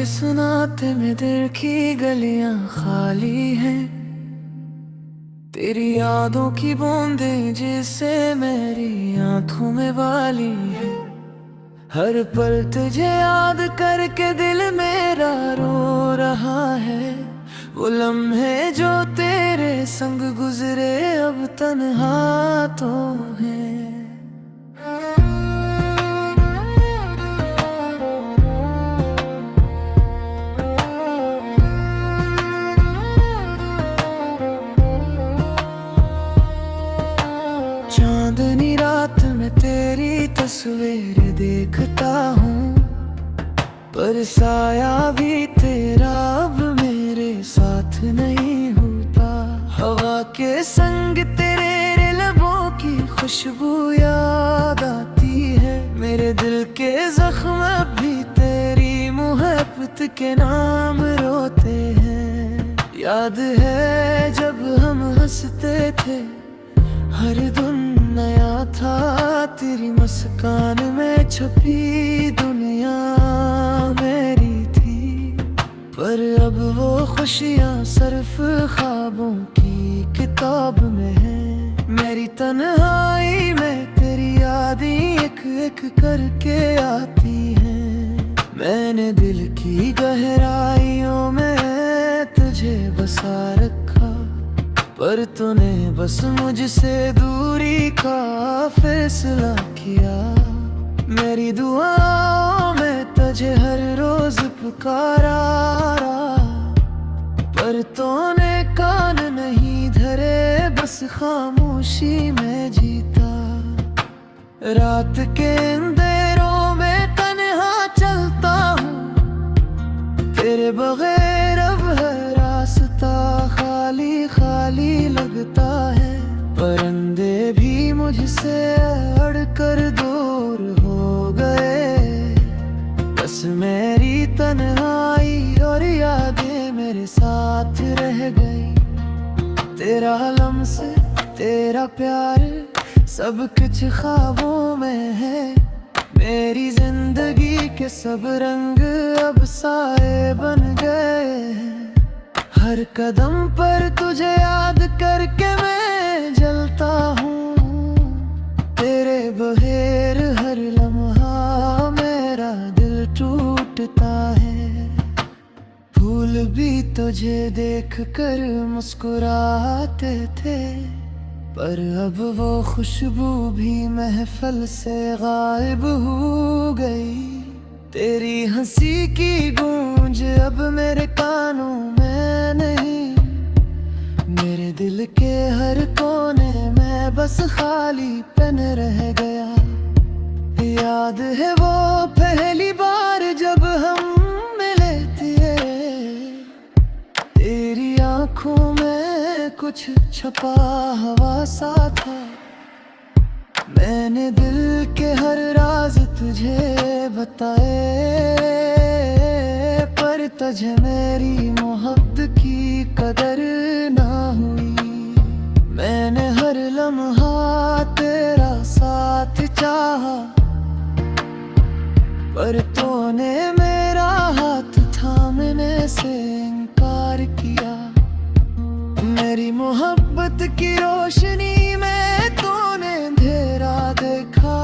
किस नाते में दिल की गलियां खाली हैं, तेरी यादों की बूंदें जिससे मेरी आंखों में वाली है। हर पल तुझे याद करके दिल मेरा रो रहा है। वो लम्हे जो तेरे संग गुजरे अब तन्हा तो है। चांदनी रात में तेरी तस्वीर देखता हूँ, पर साया भी तेरा अब मेरे साथ नहीं होता। हवा के संग तेरे लबों की खुशबू याद आती है। मेरे दिल के जख्म अब भी तेरी मोहब्बत के नाम रोते हैं। याद है जब हम हंसते थे, हर दिन नया था। तेरी मुस्कान में छुपी दुनिया मेरी थी, पर अब वो खुशियाँ सिर्फ ख्वाबों की किताब में है। मेरी तन्हाई में तेरी यादें एक एक करके आती हैं। मैंने दिल की गहराइयों में तुझे बसा रखा, पर तूने बस मुझसे दूरी का फैसला किया। मेरी दुआओं में तुझे हर रोज पुकारा, पर तूने कान नहीं धरे, बस खामोशी में जीता। रात के अंधेरों में तन्हा चलता हूँ, तेरे बगैर अब है रास्ता खाली खाली लगता है। परिंदे भी मुझसे अड़कर दूर हो गए, बस मेरी तन्हाई और यादें मेरे साथ रह गई। तेरा लम्स तेरा प्यार सब कुछ ख्वाबों में है। मेरी जिंदगी के सब रंग अब साए बन गए हैं। हर कदम पर तुझे याद करके मैं जलता हूँ। तेरे बगैर हर लम्हा मेरा दिल टूटता है। फूल भी तुझे देख कर मुस्कुराते थे, पर अब वो खुशबू भी महफिल से गायब हो गई। तेरी हंसी की गूंज अब मेरे कानों में नहीं, मेरे दिल के हर कोने में बस खाली पन रह गया। याद है वो पहली बार जब हम मिले थे, तेरी आंखों में कुछ छुपा हुआ सा था। मैंने दिल के हर राज तुझे बताए, पर तुझे मेरी मोहब्बत की कदर ना हुई। मैंने हर लम्हा तेरा साथ चाहा, पर तूने मेरा हाथ थामने से इनकार किया। मेरी मोहब्बत की रोशनी में तूने अंधेरा देखा,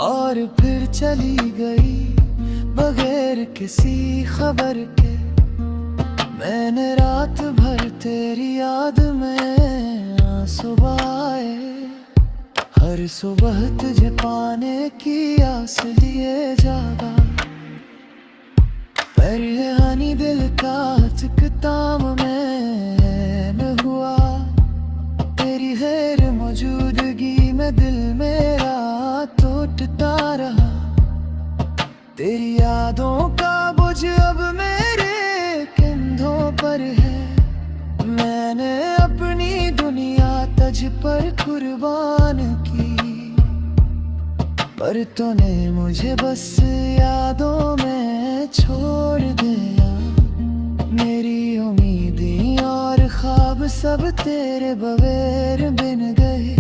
और फिर चली गई बगैर किसी खबर के। मैंने रात भर तेरी याद में आंसू बहाए, हर सुबह तुझे पाने की आस लिए जागा। पर हानि दिल का इख्तिताम में न हुआ। तेरी गैर मौजूदगी में दिल मेरा टूटता रहा। तेरी यादों का बोझ अब मेरे कंधों पर है। मैंने अपनी दुनिया तुझ पर कुर्बान की, पर तूने मुझे बस यादों में छोड़ दिया। मेरी उम्मीदें और ख्वाब सब तेरे बगैर बिन गए।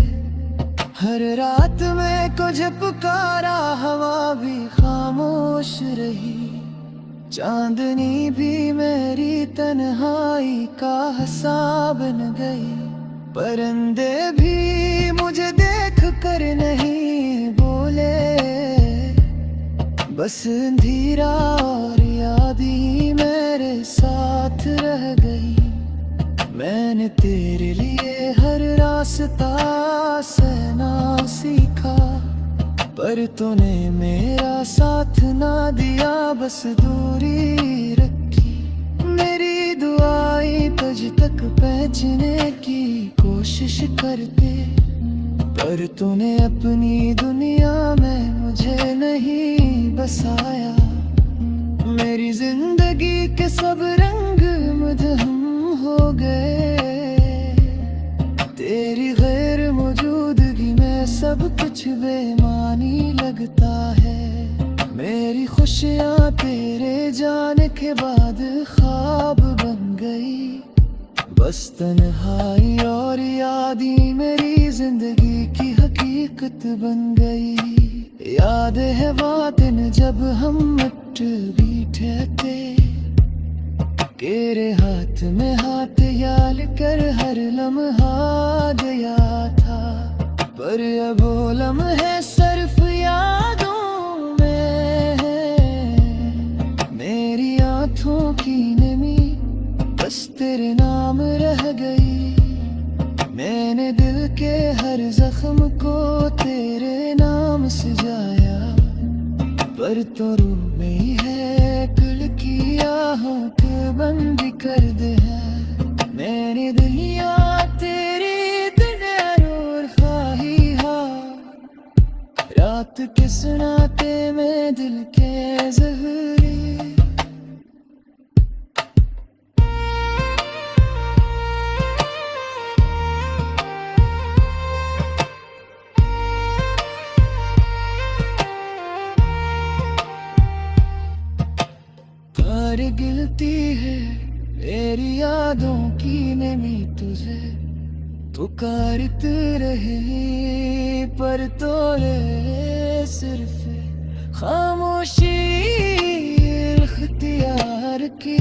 हर रात में कुछ पुकारा, हवा भी खामोश रही। चांदनी भी मेरी तन्हाई का हिसाब बन गई। परिंदे भी मुझे देख कर नहीं बोले, बस अंधेरा और याद ही मेरे साथ रह गई। मैंने तेरे लिए हर रास्ता सहना सीखा, पर तूने मेरा साथ ना दिया, बस दूरी रखी। मेरी दुआएं तुझ तक पहुंचने की कोशिश करते, पर तूने अपनी दुनिया में मुझे नहीं बसाया। मेरी जिंदगी के सब रंग मदहम हो गए, तेरी गैर मौजूदगी में सब कुछ बेमानी लगता है। मेरी खुशियाँ तेरे जाने के बाद ख्वाब बन गई, बस तन्हाई और यादी मेरी जिंदगी की हकीकत बन गई। याद है वो दिन जब हम मिट बैठे थे, तेरे हाथ में हाथ याल कर हर लम्हा गया था, पर अब वो लम्हे सिर्फ यादों में है। मेरी आँखों की नमी बस तेरे नाम रह गई। मैंने दिल के हर जख्म को तेरे नाम सजाया, पर तो रूह में ही है कुल की आहट बंद कर दे है। मैंने दुनिया तेरी दुनिया और ख्वाही हा, रात के सुनाते में दिल के ज़हरी। गिलती है मेरी यादों की नमी तुझे पुकारते रहे, पर तोले सिर्फ खामोशी इख्तियार की।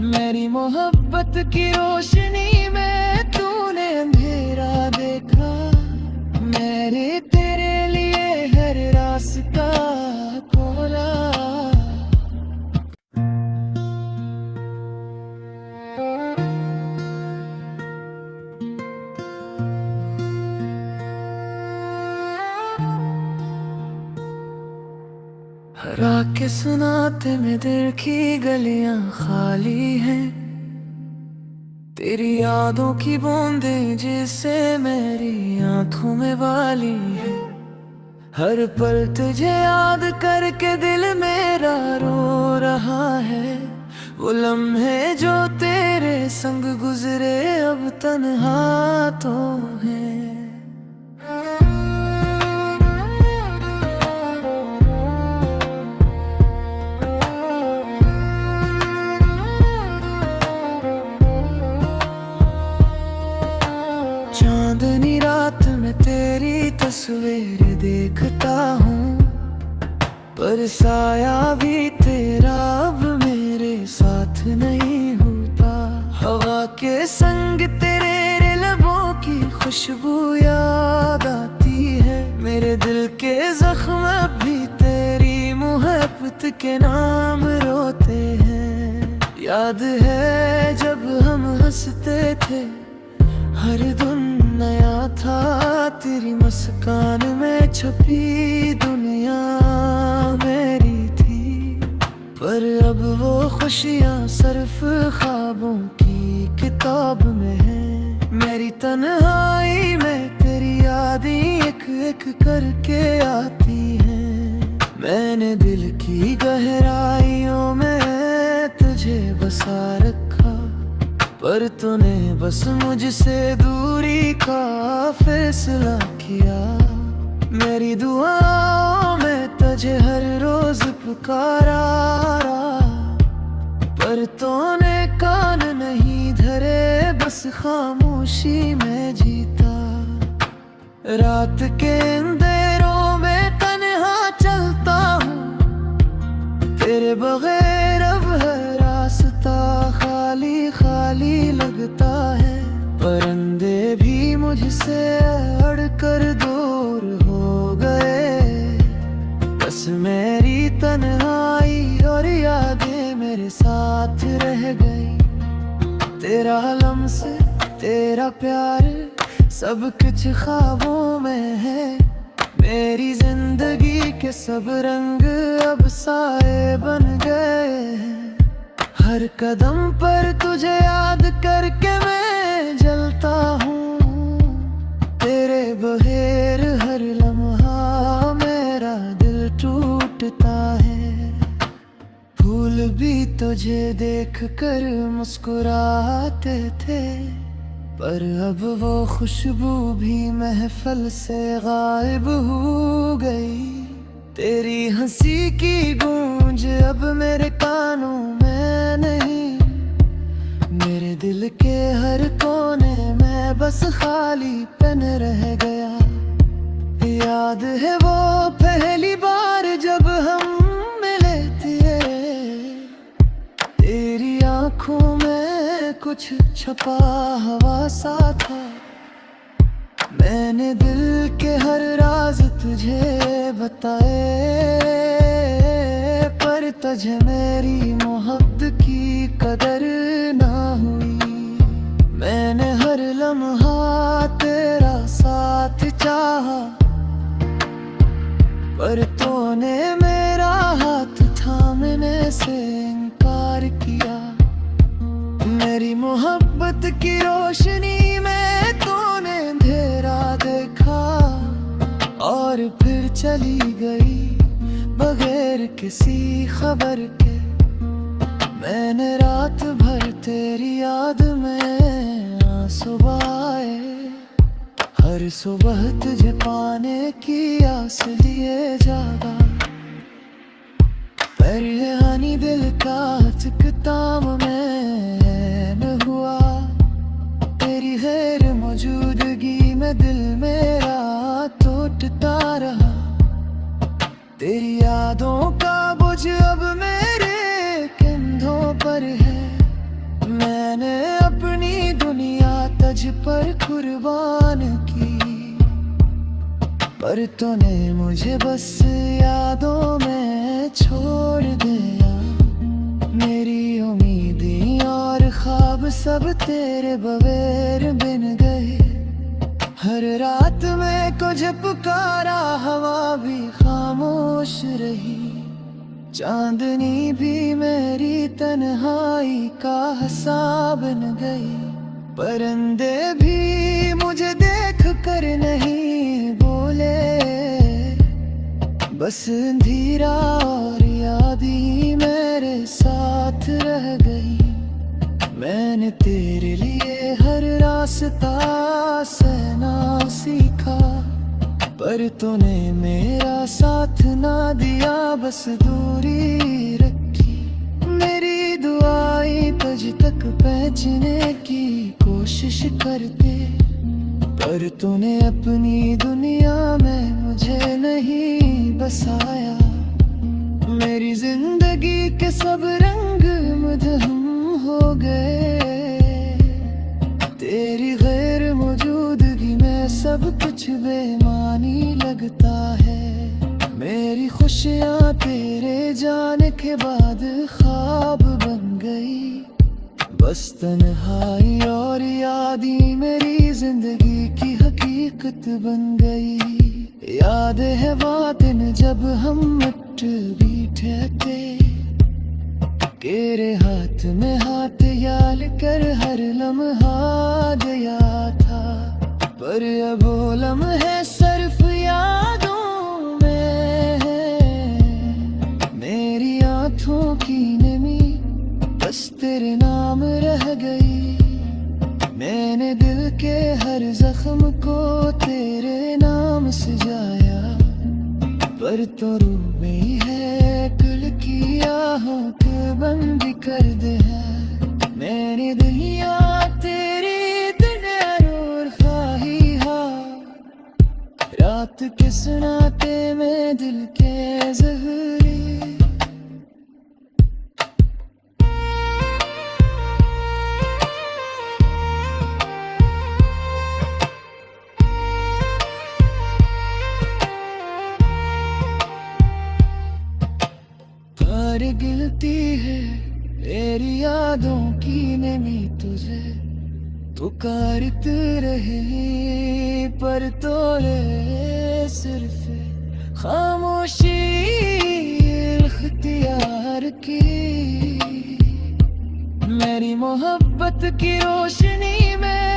मेरी मोहब्बत की रोशनी में तूने अंधेरा देखा, मेरे तेरे लिए हर रास्ता खोला। हरा के सुनाते में दिल की गलियां खाली हैं, तेरी यादों की बूंदें जिससे मेरी आंखों में वाली है। हर पल तुझे याद करके दिल मेरा रो रहा है, वो लम्हे जो तेरे संग गुजरे अब तन्हा तो है। चांदनी रात में तेरी तस्वीर देखता हूँ, पर साया भी तेरा अब मेरे साथ नहीं होता। हवा के संग तेरे लबों की खुशबू याद आती है, मेरे दिल के जख्म भी तेरी मोहब्बत के नाम रोते हैं। याद है जब हम हंसते थे, हर दिन नया था, तेरी मुस्कान में छुपी दुनिया मेरी थी। पर अब वो खुशियाँ सिर्फ ख्वाबों की किताब में है। मेरी तन्हाई में तेरी यादें एक एक करके आती हैं। मैंने दिल की गहराइयों में तुझे बसा रखा, पर तूने बस मुझसे दूरी का फैसला किया। मेरी दुआओं में तुझे हर रोज पुकारा, पर तूने कान नहीं धरे, बस खामोशी में जीता। रात के अंधेरों में तन्हा चलता हूँ, बगैर अब हर रास्ता खाली खाली लगता है। परिंदे भी मुझसे अड़कर दूर हो गए, बस मेरी तन्हाई और यादें मेरे साथ रह गई। तेरा लम्स, तेरा प्यार, सब कुछ ख्वाबों में है। मेरी जिंदगी के सब रंग अब साए बन गए हैं। हर कदम पर तुझे याद करके मैं जलता हूँ। तेरे बगैर हर लम्हा मेरा दिल टूटता है। फूल भी तुझे देख कर मुस्कुराते थे, पर अब वो खुशबू भी महफिल से गायब हो गई। तेरी हंसी की गूंज अब मेरे कानों में नहीं, मेरे दिल के हर कोने में बस खालीपन रह गया। याद है वो पहली बार जब हम मिले थे, तेरी आंखों में कुछ छपा हवा सा था। मैंने दिल के हर राज तुझे बताए, पर तुझे मेरी मोहब्बत की कदर ना हुई। मैंने हर लम्हा तेरा साथ चाहा, पर तूने मेरा हाथ थामने से इनकार किया। मेरी मोहब्बत की रोशनी में तूने अंधेरा देखा, और फिर चली गई बगैर किसी खबर के। मैंने रात भर तेरी याद में आंसू बहाए, हर सुबह तुझे पाने की आस लिए जागा। पर हानि दिल का चिकताम में न हुआ, तेरी गैर मौजूदगी में दिल मेरा टूटता रहा। तेरी यादों का बोझ अब मेरे कंधों पर है। मैंने अपनी दुनिया तुझ पर कुर्बान की, पर तूने मुझे बस यादों में छोड़ दिया। मेरी उम्मीदें और ख्वाब सब तेरे बगैर बिन गए। हर रात में कुछ पुकारा, हवा भी खामोश रही। चांदनी भी मेरी तन्हाई का हिसाब बन गई। परिंदे भी मुझे देख कर नहीं बोले, बस अंधेरा और याद ही मेरे साथ रह गई। मैंने तेरे लिए हर रास्ता सहना सीखा, पर तूने मेरा साथ ना दिया, बस दूरी रखी। मेरी दुआएं तुझ तक पहुंचने की कोशिश करते, पर तूने अपनी दुनिया में मुझे नहीं बसाया। मेरी जिंदगी के सब रंग मधुम हो गए, तेरी गैर मौजूदगी में सब कुछ बेमानी लगता है। मेरी खुशियाँ तेरे जाने के बाद ख्वाब बन गई, बस तन्हाई और यादें मेरी जिंदगी की हकीकत बन गई। याद है वो दिन जब हम मिट बैठे थे, तेरे हाथ में हाथ याल कर हर लम्हा गया था। पर अब वो लम्हे सिर्फ यादों में है। मेरी आँखों की नमी बस तेरे नाम रह गई। मैंने दिल के हर जख्म को तेरे नाम सजाया, पर तो रूह में है कुल की आहों के बंद कर दे है। मेरी दुनिया तेरी दुनिया और ख्वाही हा, रात के सुनाते में दिल के ज़हरी। होती है मेरी यादों की नमी तुझे पुकारते रहे, पर तोले सिर्फ खामोशी इख्तियार की। मेरी मोहब्बत की रोशनी में